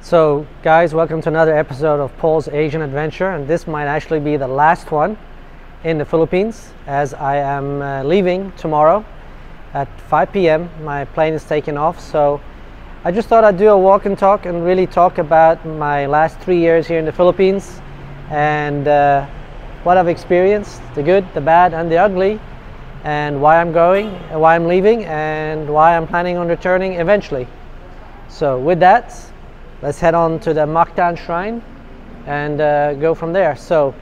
So guys, welcome to another episode of Paul's Asian Adventure, and this might actually be the last one in the Philippines, as I am leaving tomorrow at 5 p.m. My plane is taking off, so I just thought I'd do a walk and talk and really talk about my last 3 years here in the Philippines and what I've experienced, the good, the bad and the ugly, and why I'm going, why I'm leaving, and why I'm planning on returning eventually. So with that, let's head on to the Mactan Shrine and go from there. So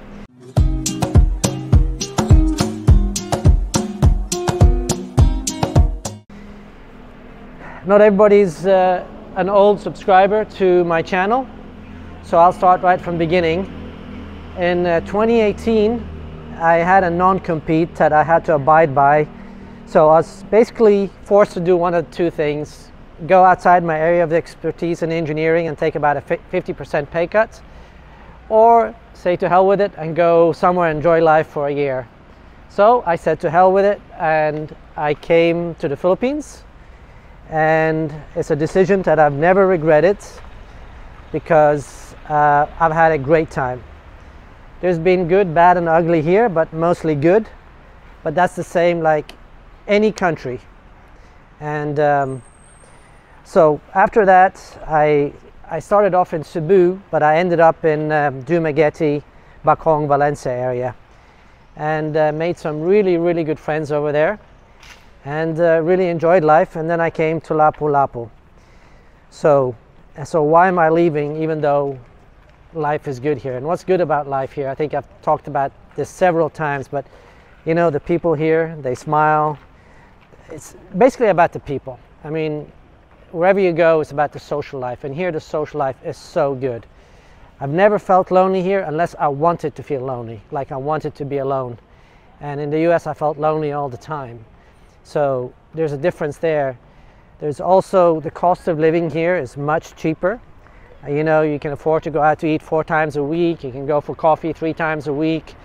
not everybody's an old subscriber to my channel, so I'll start right from the beginning. In 2018, I had a non-compete that I had to abide by, so I was basically forced to do one of two things: go outside my area of expertise in engineering and take about a 50% pay cut, or say to hell with it and go somewhere and enjoy life for a year. So I said to hell with it, and I came to the Philippines, and it's a decision that I've never regretted because I've had a great time. There's been good, bad and ugly here, but mostly good, but that's the same like any country. And so after that, I started off in Cebu, but I ended up in Dumaguete, Bacong, Valencia area, and made some really good friends over there, and really enjoyed life. And then I came to Lapu-Lapu. So why am I leaving, even though life is good here? And what's good about life here? I think I've talked about this several times, but you know, the people here, they smile. It's basically about the people. I mean, wherever you go, it's about the social life, and here the social life is so good. I've never felt lonely here unless I wanted to feel lonely, like I wanted to be alone. And in the US, I felt lonely all the time. So there's a difference there. There's also the cost of living here is much cheaper. You know, you can afford to go out to eat 4 times a week. You can go for coffee 3 times a week.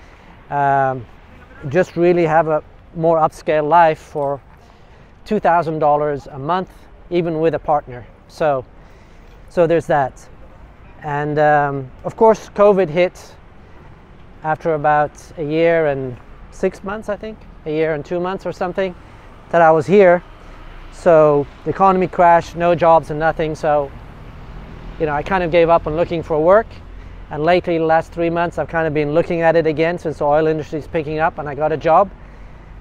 Just really have a more upscale life for $2,000 a month, even with a partner. So there's that. And of course, COVID hit after about a year and 6 months, I think, a year and 2 months or something, that I was here. So the economy crashed, no jobs and nothing. So, you know, I kind of gave up on looking for work. And lately, the last 3 months, I've kind of been looking at it again since the oil industry is picking up, and I got a job.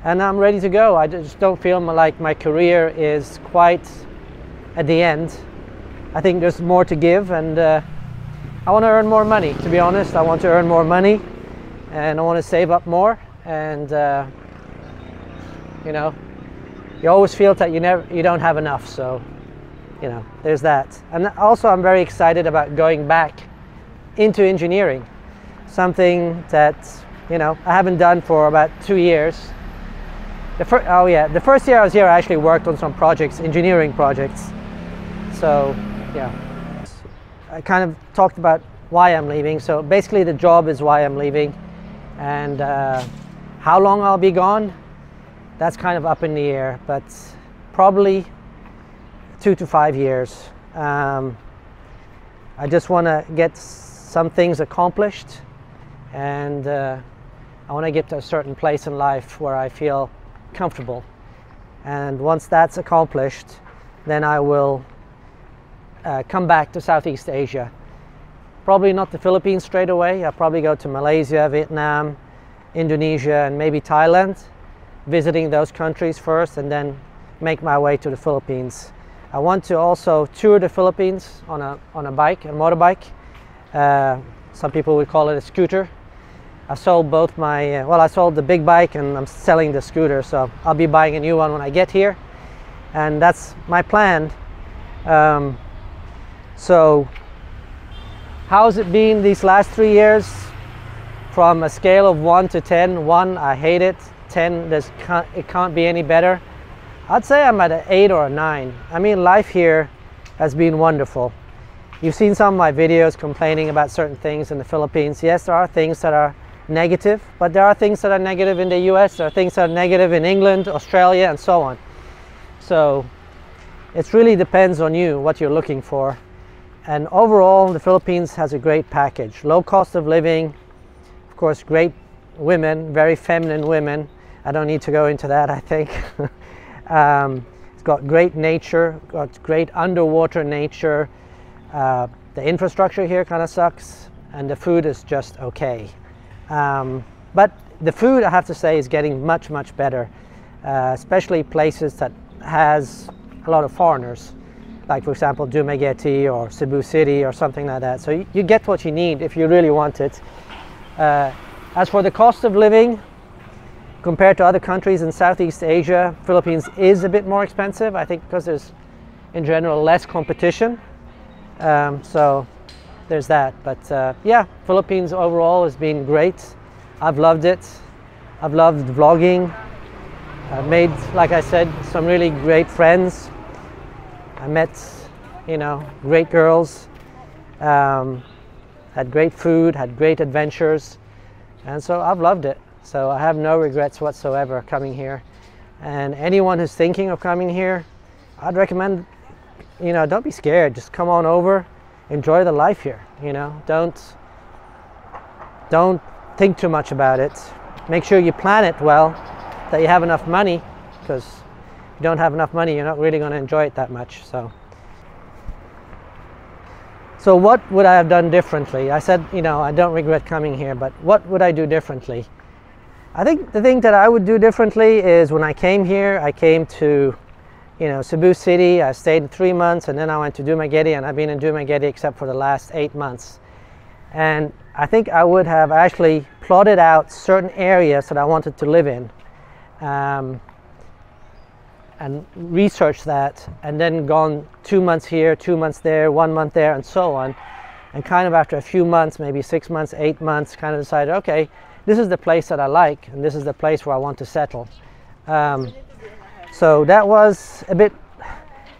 And I'm ready to go. I just don't feel like my career is quite at the end. I think there's more to give, and I want to earn more money. To be honest, I want to earn more money, and I want to save up more. And you know, you always feel that you don't have enough. So, you know, there's that. And also, I'm very excited about going back into engineering, something that, you know, I haven't done for about 2 years. The first year I was here, I actually worked on some projects, engineering projects. So yeah, I kind of talked about why I'm leaving. So basically the job is why I'm leaving, and how long I'll be gone, that's kind of up in the air, but probably 2 to 5 years. I just want to get some things accomplished, and I want to get to a certain place in life where I feel comfortable. And once that's accomplished, then I will come back to Southeast Asia. Probably not the Philippines straight away. I'll probably go to Malaysia, Vietnam, Indonesia, and maybe Thailand, visiting those countries first, and then make my way to the Philippines. I want to also tour the Philippines on a bike, a motorbike. Some people would call it a scooter. I sold both my, I sold the big bike, and I'm selling the scooter, so I'll be buying a new one when I get here. And that's my plan. So how's it been these last 3 years? From a scale of 1 to 10, 1, I hate it. 10, it can't be any better. I'd say I'm at an 8 or a 9. I mean, life here has been wonderful. You've seen some of my videos complaining about certain things in the Philippines. Yes, there are things that are negative, but there are things that are negative in the US, there are things that are negative in England, Australia, and so on. So it really depends on you, what you're looking for. And overall, the Philippines has a great package. Low cost of living, of course, great women, very feminine women. I don't need to go into that, I think. It's got great nature, got great underwater nature. The infrastructure here kind of sucks, and the food is just okay. But the food, I have to say, is getting much, much better, especially places that has a lot of foreigners, like for example Dumaguete or Cebu City or something like that. So you get what you need if you really want it. As for the cost of living, compared to other countries in Southeast Asia, Philippines is a bit more expensive, I think, because there's in general less competition. So there's that. But yeah, Philippines overall has been great. I've loved it. I've loved vlogging. I've made, like I said, some really great friends. I met, you know, great girls, had great food, had great adventures, and so I've loved it. So I have no regrets whatsoever coming here. And anyone who's thinking of coming here, I'd recommend, you know, don't be scared. Just come on over, enjoy the life here. You know, don't think too much about it. Make sure you plan it well, that you have enough money, because if you don't have enough money, you're not really going to enjoy it that much. So what would I have done differently? I said, you know, I don't regret coming here, but what would I do differently? I think the thing that I would do differently is when I came here, I came to, you know, Cebu City. I stayed 3 months, and then I went to Dumaguete, and I've been in Dumaguete except for the last 8 months. And I think I would have actually plotted out certain areas that I wanted to live in, and researched that, and then gone 2 months here, 2 months there, 1 month there, and so on. And kind of after a few months, maybe 6 months, 8 months, kind of decided, okay, this is the place that I like, and this is the place where I want to settle. So that was a bit,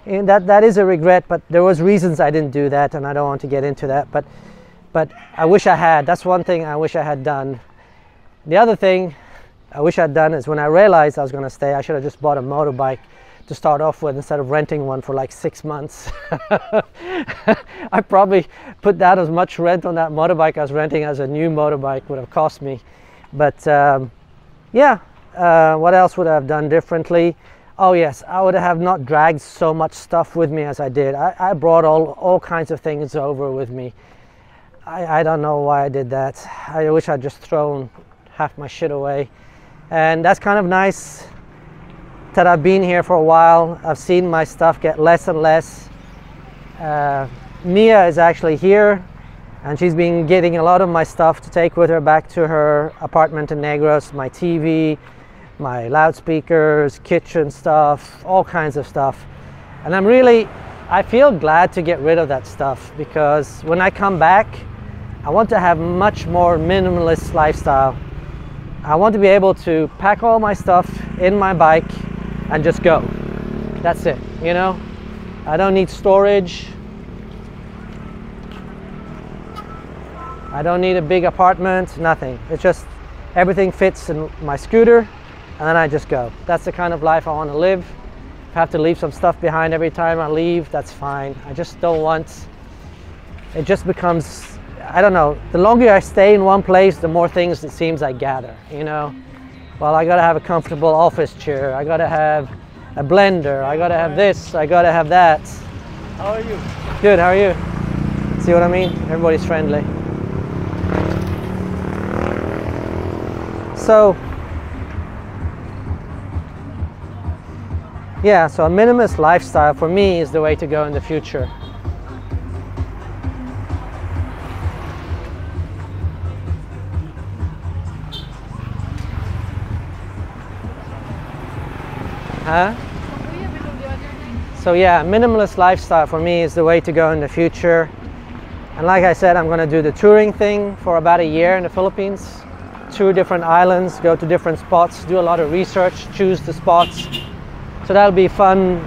that is a regret, but there was reasons I didn't do that, and I don't want to get into that. But I wish I had. That's one thing I wish I had done. The other thing I wish I'd done is when I realized I was going to stay, I should have just bought a motorbike to start off with instead of renting one for like 6 months. I probably put that as much rent on that motorbike I was renting as a new motorbike would have cost me. But yeah, what else would I have done differently? Oh yes, I would have not dragged so much stuff with me as I did. I brought all kinds of things over with me. I don't know why I did that. I wish I'd just thrown half my shit away. And that's kind of nice that I've been here for a while. I've seen my stuff get less and less. Mia is actually here, and she's been getting a lot of my stuff to take with her back to her apartment in Negros. My TV, my loudspeakers, kitchen stuff, all kinds of stuff. And I feel glad to get rid of that stuff, because when I come back, I want to have much more minimalist lifestyle. I want to be able to pack all my stuff in my bike and just go. That's it, you know? I don't need storage. I don't need a big apartment, nothing. It's just everything fits in my scooter, and then I just go. That's the kind of life I want to live. If I have to leave some stuff behind every time I leave, that's fine. I just don't want, it just becomes, I don't know, the longer I stay in one place, the more things it seems I gather, you know? Well, I gotta have a comfortable office chair, I gotta have a blender, I gotta have this, I gotta have that. How are you? Good, how are you? See what I mean? Everybody's friendly. So, yeah, so a minimalist lifestyle for me is the way to go in the future. Huh? So yeah, minimalist lifestyle for me is the way to go in the future. And like I said, I'm going to do the touring thing for about a year in the Philippines. Tour different islands, go to different spots, do a lot of research, choose the spots. So that'll be fun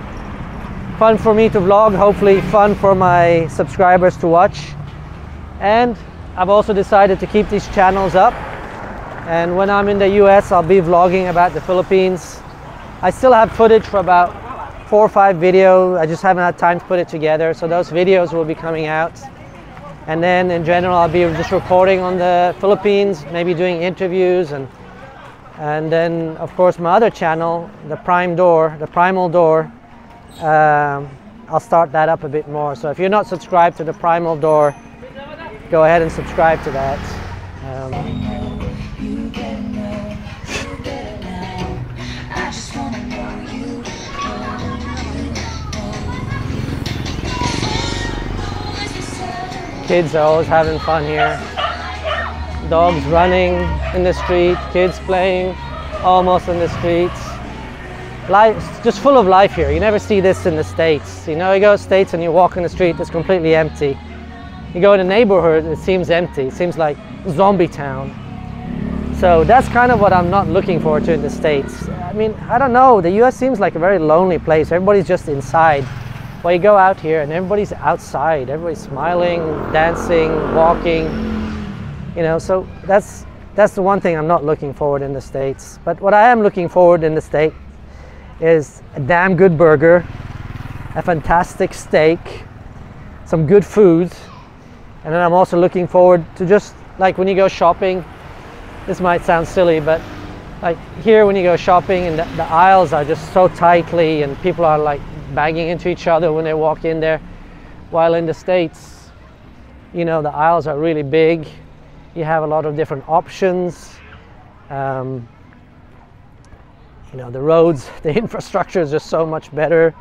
for me to vlog, hopefully fun for my subscribers to watch. And I've also decided to keep these channels up. And when I'm in the US, I'll be vlogging about the Philippines. I still have footage for about 4 or 5 videos. I just haven't had time to put it together. So those videos will be coming out. And then in general, I'll be just reporting on the Philippines, maybe doing interviews, and then of course my other channel, the Primal Door, I'll start that up a bit more. So if you're not subscribed to the Primal Door, go ahead and subscribe to that. Kids are always having fun here. Dogs running in the street, kids playing almost in the streets. Life's just full of life here. You never see this in the States. You know, you go to the States and you walk in the street, it's completely empty. You go in a neighborhood, it seems empty. It seems like zombie town. So that's kind of what I'm not looking forward to in the States. I mean, I don't know, the US seems like a very lonely place. Everybody's just inside. Well, you go out here and everybody's outside. Everybody's smiling, dancing, walking. You know, so that's the one thing I'm not looking forward in the States. But what I am looking forward in the States is a damn good burger, a fantastic steak, some good food, and then I'm also looking forward to just like when you go shopping. This might sound silly, but like here when you go shopping and the aisles are just so tightly and people are like banging into each other when they walk in there, while in the States, you know, the aisles are really big. You have a lot of different options. You know, the roads, the infrastructure is just so much better.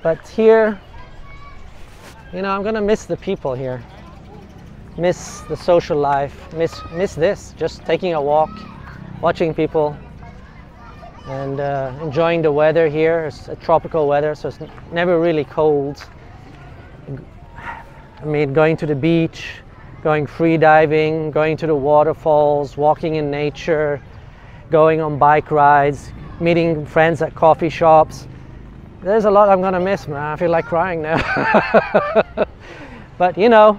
But here, you know, I'm gonna miss the people here. Miss the social life, miss this, just taking a walk, watching people, and enjoying the weather here. It's a tropical weather, so it's never really cold. I mean, going to the beach, going free diving, going to the waterfalls, walking in nature, going on bike rides, meeting friends at coffee shops. There's a lot I'm gonna miss, man. I feel like crying now. But you know,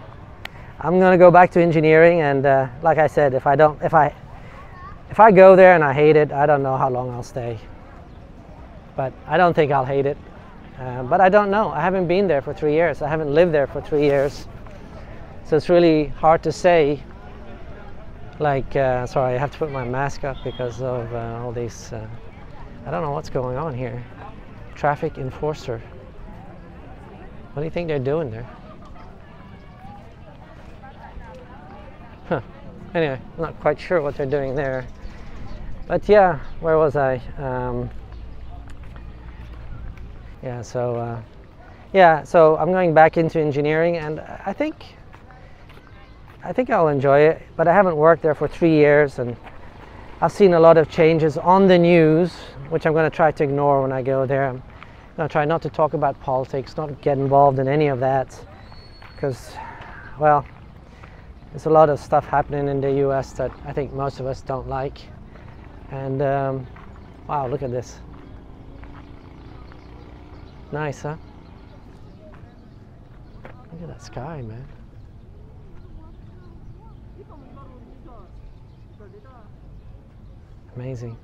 I'm gonna go back to engineering, and like I said, if I go there and I hate it, I don't know how long I'll stay. But I don't think I'll hate it. But I don't know. I haven't been there for 3 years. I haven't lived there for 3 years. So it's really hard to say. Like, sorry, I have to put my mask up because of all these, I don't know what's going on here. Traffic enforcer. What do you think they're doing there? Huh. Anyway, I'm not quite sure what they're doing there. But yeah, where was I? Yeah, so I'm going back into engineering, and I think I'll enjoy it. But I haven't worked there for 3 years, and I've seen a lot of changes on the news, which I'm going to try to ignore when I go there. I'm going to try not to talk about politics, not get involved in any of that, because, well, there's a lot of stuff happening in the US that I think most of us don't like. And wow, look at this. Nice, huh? Look at that sky, man. Amazing.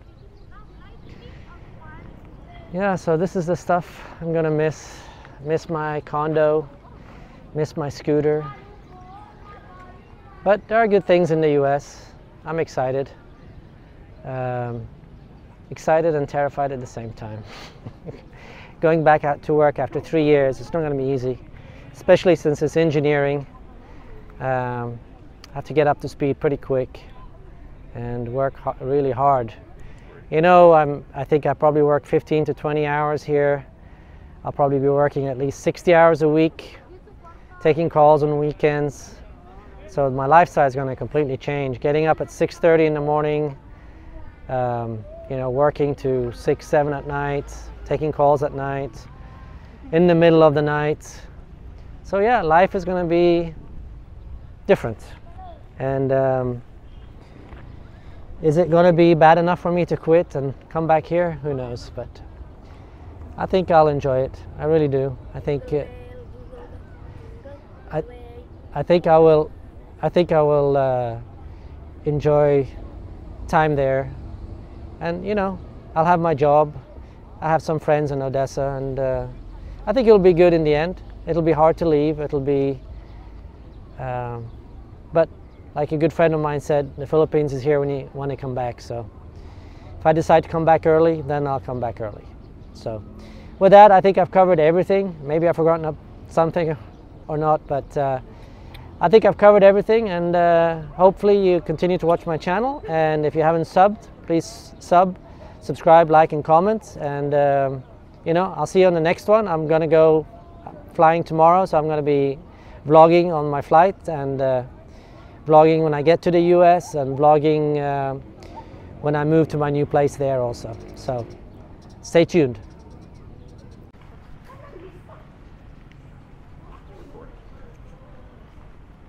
Yeah, so this is the stuff I'm gonna miss. Miss my condo, miss my scooter. But there are good things in the US. I'm excited. Excited and terrified at the same time. Going back out to work after 3 years, it's not going to be easy, especially since it's engineering. I have to get up to speed pretty quick and work really hard. You know, I think I probably work 15 to 20 hours here. I'll probably be working at least 60 hours a week, taking calls on weekends. So my lifestyle is going to completely change. Getting up at 6:30 in the morning, you know, working to 6, 7 at night, taking calls at night, in the middle of the night. So yeah, life is going to be different. And is it going to be bad enough for me to quit and come back here? Who knows? But I think I'll enjoy it. I really do. I think I will. I think I will enjoy time there. And you know, I'll have my job. I have some friends in Odessa, and I think it'll be good in the end. It'll be hard to leave. It'll be, but like a good friend of mine said, the Philippines is here when you want to come back. So if I decide to come back early, then I'll come back early. So with that, I think I've covered everything. Maybe I've forgotten up something or not, but I think I've covered everything, and hopefully you continue to watch my channel. And if you haven't subbed, please subscribe, like, and comment. And you know, I'll see you on the next one. I'm gonna go flying tomorrow, so I'm gonna be vlogging on my flight, and vlogging when I get to the US, and vlogging when I move to my new place there also. So stay tuned.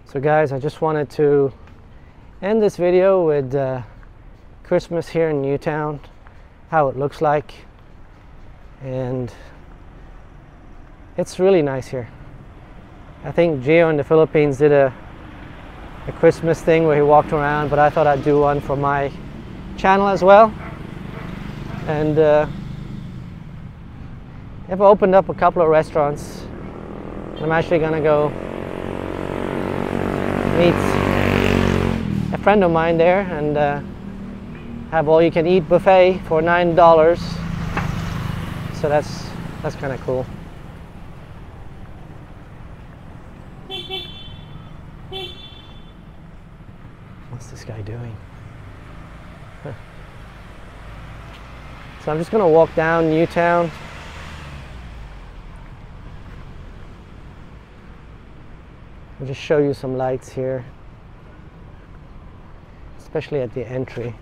So guys, I just wanted to end this video with Christmas here in Newtown, how it looks like, and it's really nice here. I think Gio in the Philippines did a Christmas thing where he walked around, but I thought I'd do one for my channel as well. And I've opened up a couple of restaurants. I'm actually gonna go meet a friend of mine there and have all-you-can-eat buffet for $9. So that's kind of cool. What's this guy doing? Huh. So I'm just going to walk down Newtown. I'll just show you some lights here, especially at the entry.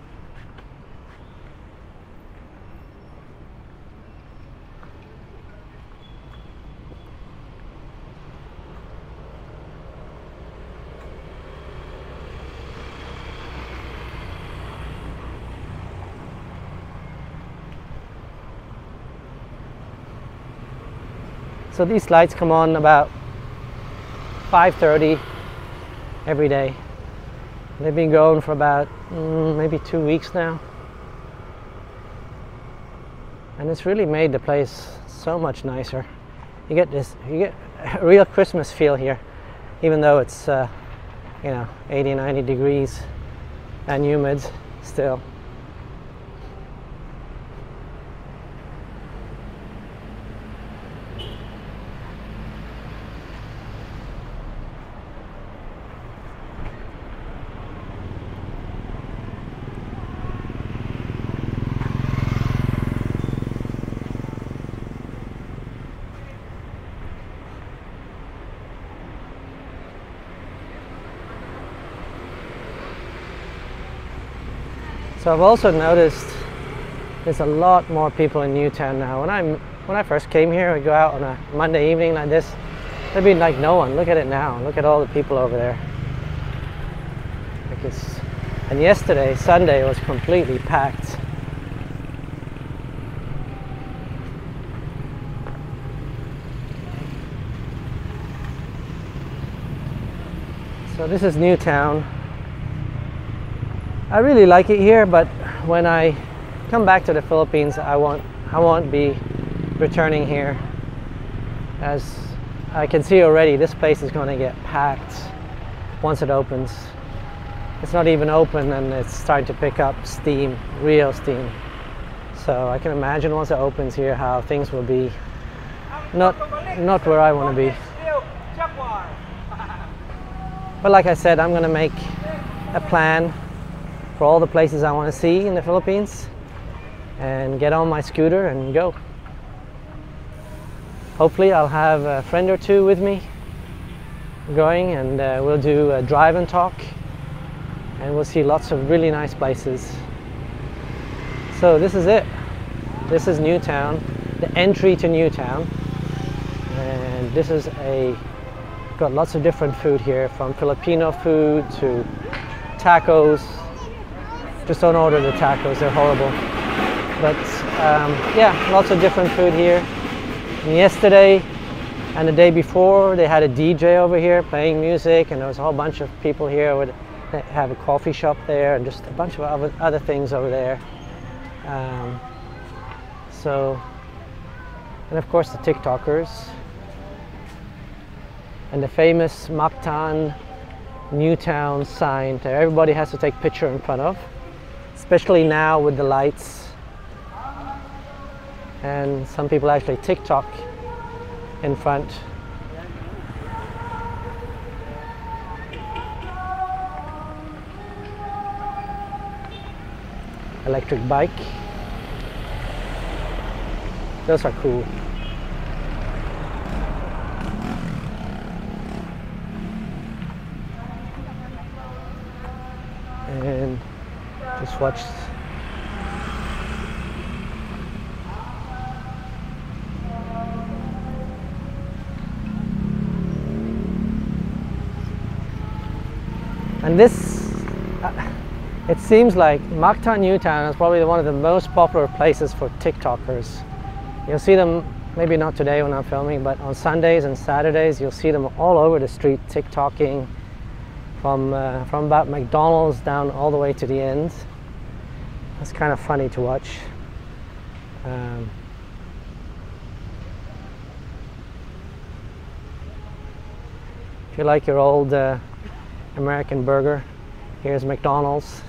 So these lights come on about 5:30 every day. They've been going for about maybe 2 weeks now, and it's really made the place so much nicer. You get a real Christmas feel here, even though it's you know, 80-90 degrees and humid still. So I've also noticed there's a lot more people in Newtown now. When I first came here, I'd go out on a Monday evening like this, there'd be like no one. Look at it now. Look at all the people over there. Like and yesterday, Sunday, was completely packed. So this is Newtown. I really like it here, but when I come back to the Philippines, I won't be returning here. As I can see already, this place is going to get packed once it opens. It's not even open and it's starting to pick up steam, real steam. So I can imagine once it opens here how things will be not where I want to be. But like I said, I'm going to make a plan for all the places I want to see in the Philippines and get on my scooter and go. Hopefully I'll have a friend or two with me going, and we'll do a drive and talk, and we'll see lots of really nice places. So this is it. This is Newtown, the entry to Newtown, and this is got lots of different food here, from Filipino food to tacos. Just don't order the tacos, they're horrible. But yeah, lots of different food here. And yesterday and the day before, they had a DJ over here playing music, and there was a whole bunch of people here. They have a coffee shop there and just a bunch of other things over there. So, and of course the TikTokers. And the famous Mactan Newtown sign that everybody has to take a picture in front of, especially now with the lights. And some people actually TikTok in front. Electric bike. Those are cool. And just watch. And this, it seems like Mactan Newtown is probably one of the most popular places for TikTokers. You'll see them, maybe not today when I'm filming, but on Sundays and Saturdays you'll see them all over the street TikToking from about McDonald's down all the way to the end. It's kind of funny to watch. If you like your old American burger, here's McDonald's.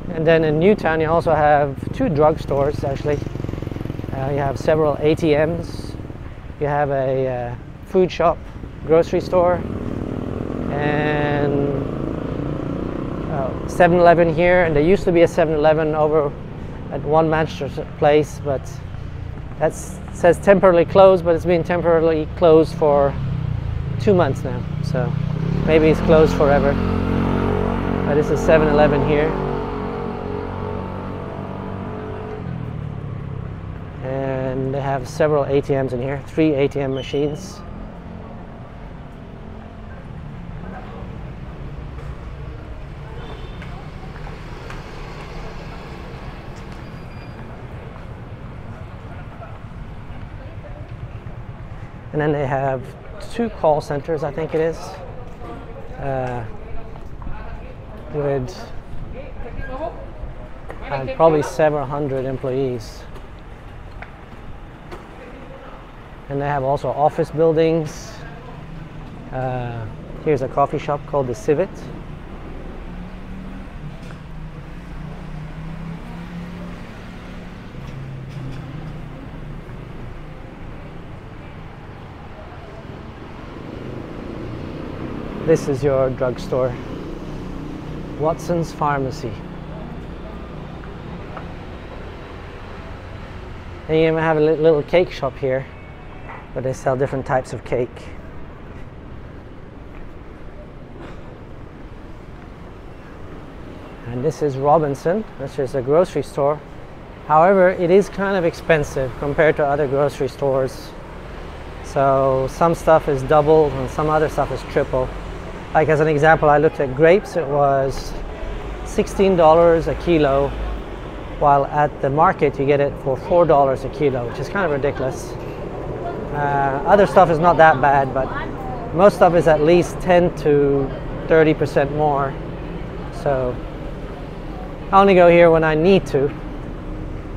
And then in Newtown you also have two drugstores actually. You have several ATMs. You have a food shop, grocery store, and 7-Eleven here. And there used to be a 7-Eleven over at one Manchester place, but that says temporarily closed, but it's been temporarily closed for 2 months now. So maybe it's closed forever. But this is 7-Eleven here. And they have several ATMs in here, 3 ATM machines. And then they have 2 call centers, I think it is, with probably several hundred employees. And they have also office buildings. Here's a coffee shop called the Civet. This is your drugstore, Watson's Pharmacy. And you even have a little cake shop here, where they sell different types of cake. And this is Robinson, which is a grocery store. However, it is kind of expensive compared to other grocery stores. So some stuff is double and some other stuff is triple. Like as an example, I looked at grapes. It was $16 a kilo, while at the market you get it for $4 a kilo, which is kind of ridiculous. Other stuff is not that bad, but most stuff is at least 10 to 30% more. So I only go here when I need to.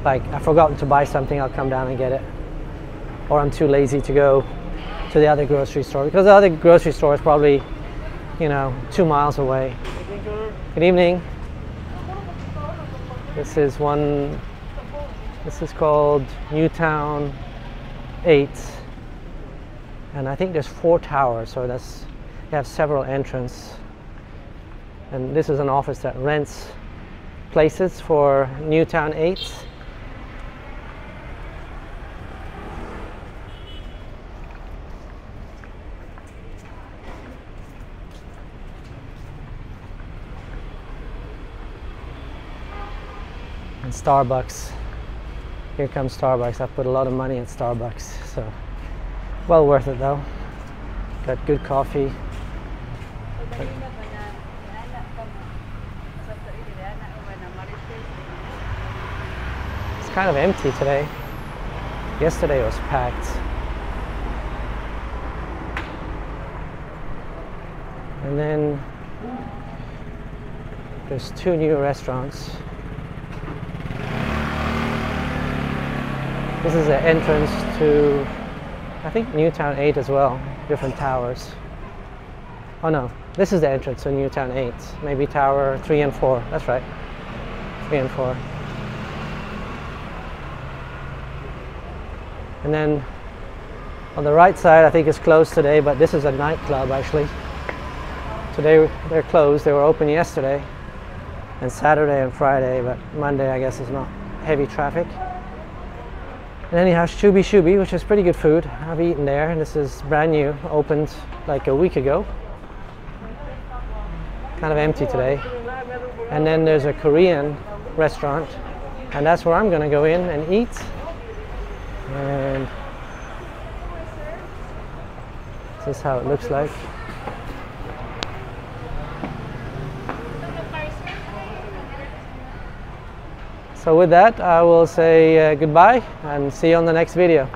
Like I've forgotten to buy something, I'll come down and get it. Or I'm too lazy to go to the other grocery store, because the other grocery store is probably, you know, 2 miles away. Good evening. This is called Newtown 8. And I think there's 4 towers, so they have several entrances. And this is an office that rents places for Newtown 8. And Starbucks. Here comes Starbucks. I put a lot of money in Starbucks, so well worth it though. Got good coffee. It's kind of empty today. Yesterday it was packed. And then There's 2 new restaurants. This is the entrance to, I think, Newtown 8 as well. Different towers. Oh no, this is the entrance to Newtown 8. Maybe tower 3 and 4. That's right. 3 and 4. And then on the right side, I think it's closed today, but this is a nightclub actually. Today they're closed. They were open yesterday and Saturday and Friday, but Monday I guess is not heavy traffic. And then you have Shubi Shubi, which is pretty good food. I've eaten there, and this is brand new, opened like a week ago. Kind of empty today. And then there's a Korean restaurant, and that's where I'm gonna go in and eat. And this is how it looks like. So with that, I will say goodbye and see you on the next video.